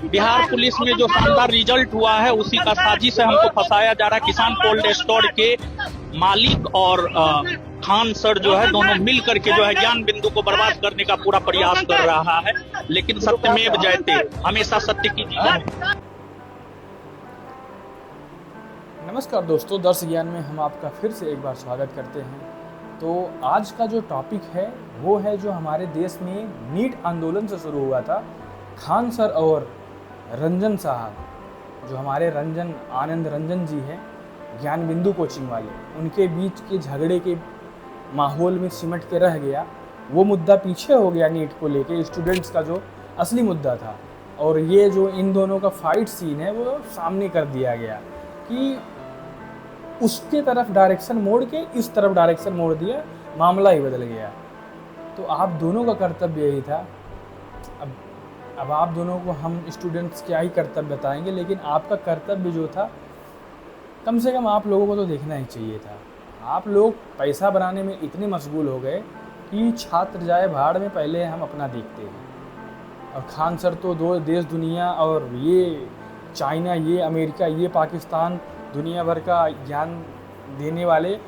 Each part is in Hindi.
बिहार पुलिस में जो शानदार रिजल्ट हुआ है उसी का साजिश से हमको फंसाया जा रहा है। किसान कोल्ड स्टोर के मालिक और खान सर जो है दोनों मिल करके जो है ज्ञान बिंदु को बर्बाद करने का पूरा प्रयास कर रहा है, लेकिन सत्यमेव जयते, हमेशा सत्य की जीत। नमस्कार दोस्तों, दर्श ज्ञान में हम आपका फिर से एक बार स्वागत करते हैं। तो आज का जो टॉपिक है वो है जो हमारे देश में नीट आंदोलन से शुरू हुआ था। खान सर और रंजन साहब, जो हमारे आनंद रंजन जी हैं, ज्ञान बिंदु कोचिंग वाले, उनके बीच के झगड़े के माहौल में सिमट के रह गया। वो मुद्दा पीछे हो गया नीट को लेके, स्टूडेंट्स का जो असली मुद्दा था, और ये जो इन दोनों का फाइट सीन है वो सामने कर दिया गया कि उसके तरफ डायरेक्शन मोड़ के इस तरफ डायरेक्शन मोड़ दिया, मामला ही बदल गया। तो आप दोनों का कर्तव्य यही था। अब आप दोनों को हम स्टूडेंट्स क्या ही कर्तव्य बताएंगे, लेकिन आपका कर्तव्य जो था, कम से कम आप लोगों को तो देखना ही चाहिए था। आप लोग पैसा बनाने में इतने मशगूल हो गए कि छात्र जाए भाड़ में, पहले हम अपना देखते हैं। और खान सर तो दो देश दुनिया और ये चाइना, ये अमेरिका, ये पाकिस्तान, दुनिया भर का ज्ञान देने वाले,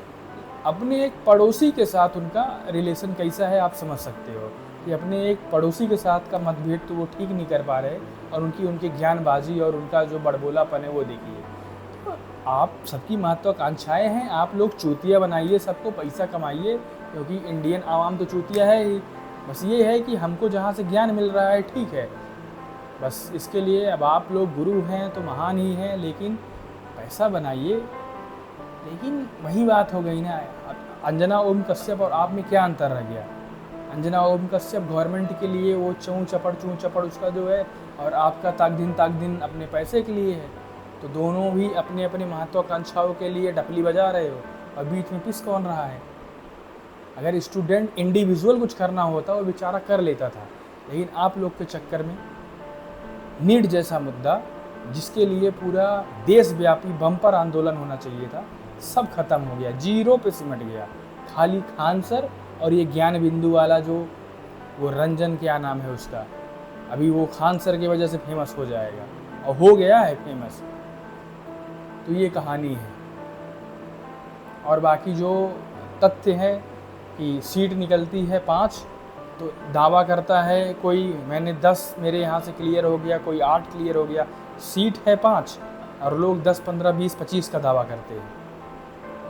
अपने एक पड़ोसी के साथ उनका रिलेशन कैसा है आप समझ सकते हो कि अपने एक पड़ोसी के साथ का मतभेद तो वो ठीक नहीं कर पा रहे, और उनकी ज्ञानबाजी और उनका जो बड़बोलापन है वो देखिए। तो आप सबकी महत्वाकांक्षाएं हैं, आप लोग चूतिया बनाइए, सबको पैसा कमाइए, क्योंकि इंडियन आवाम तो चूतिया है ही। बस ये है कि हमको जहाँ से ज्ञान मिल रहा है ठीक है, बस इसके लिए अब आप लोग गुरु हैं तो महान ही हैं, लेकिन पैसा बनाइए। लेकिन वही बात हो गई ना, अंजना ओम कश्यप और आप में क्या अंतर रह गया? अंजना ओम कश्यप गवर्नमेंट के लिए वो चूँ चपड़ उसका जो है, और आपका ताक दिन अपने पैसे के लिए है। तो दोनों भी अपने अपने महत्वाकांक्षाओं के लिए डपली बजा रहे हो, और बीच में पिस कौन रहा है? अगर स्टूडेंट इंडिविजुअल कुछ करना होता वो बेचारा कर लेता था, लेकिन आप लोग के चक्कर में नीट जैसा मुद्दा, जिसके लिए पूरा देशव्यापी बम्पर आंदोलन होना चाहिए था, सब खत्म हो गया, जीरो पे सिमट गया। खाली खान सर और ये ज्ञान बिंदु वाला जो वो रंजन, क्या नाम है उसका, अभी वो खान सर की वजह से फेमस हो जाएगा, और हो गया है फेमस। तो ये कहानी है। और बाकी जो तथ्य है कि सीट निकलती है 5, तो दावा करता है कोई मैंने 10 मेरे यहाँ से क्लियर हो गया, कोई 8 क्लियर हो गया, सीट है 5 और लोग 10, 15, 20, 25 का दावा करते हैं।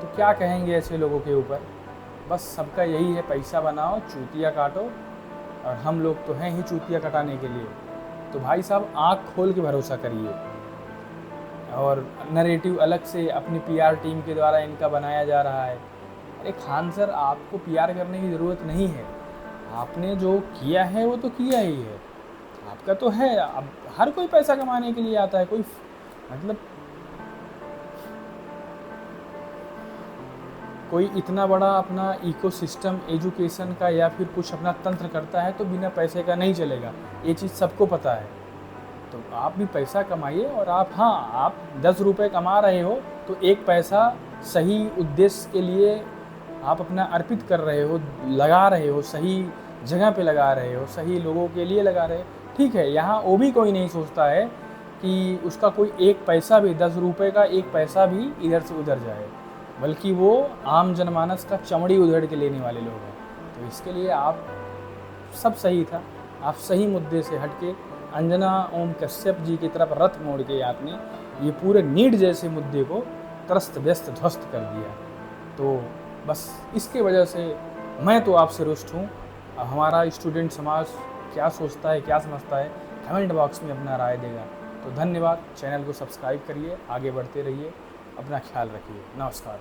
तो क्या कहेंगे ऐसे लोगों के ऊपर? बस सबका यही है, पैसा बनाओ, चूतिया काटो, और हम लोग तो हैं ही चूतिया कटाने के लिए। तो भाई साहब, आँख खोल के भरोसा करिए। और नरेटिव अलग से अपनी पीआर टीम के द्वारा इनका बनाया जा रहा है। अरे खान सर, आपको पीआर करने की ज़रूरत नहीं है, आपने जो किया है वो तो किया ही है, आपका तो है। अब हर कोई पैसा कमाने के लिए आता है, कोई मतलब कोई इतना बड़ा अपना इकोसिस्टम एजुकेशन का या फिर कुछ अपना तंत्र करता है तो बिना पैसे का नहीं चलेगा, ये चीज़ सबको पता है। तो आप भी पैसा कमाइए, और आप 10 रुपये कमा रहे हो तो एक पैसा सही उद्देश्य के लिए आप अपना अर्पित कर रहे हो, लगा रहे हो, सही जगह पे लगा रहे हो, सही लोगों के लिए लगा रहे हो, ठीक है। यहाँ वो भी कोई नहीं सोचता है कि उसका कोई एक पैसा भी, 10 रुपये का एक पैसा भी इधर से उधर जाए, बल्कि वो आम जनमानस का चमड़ी उधेड़ के लेने वाले लोग हैं। तो इसके लिए आप सब सही था, आप सही मुद्दे से हटके अंजना ओम कश्यप जी की तरफ रथ मोड़ के आपने ये पूरे नीट जैसे मुद्दे को त्रस्त व्यस्त ध्वस्त कर दिया। तो बस इसके वजह से मैं तो आपसे रुष्ट हूँ। हमारा स्टूडेंट समाज क्या सोचता है, क्या समझता है, कमेंट बॉक्स में अपना राय देगा। तो धन्यवाद, चैनल को सब्सक्राइब करिए, आगे बढ़ते रहिए, अपना ख्याल रखिए, नमस्कार।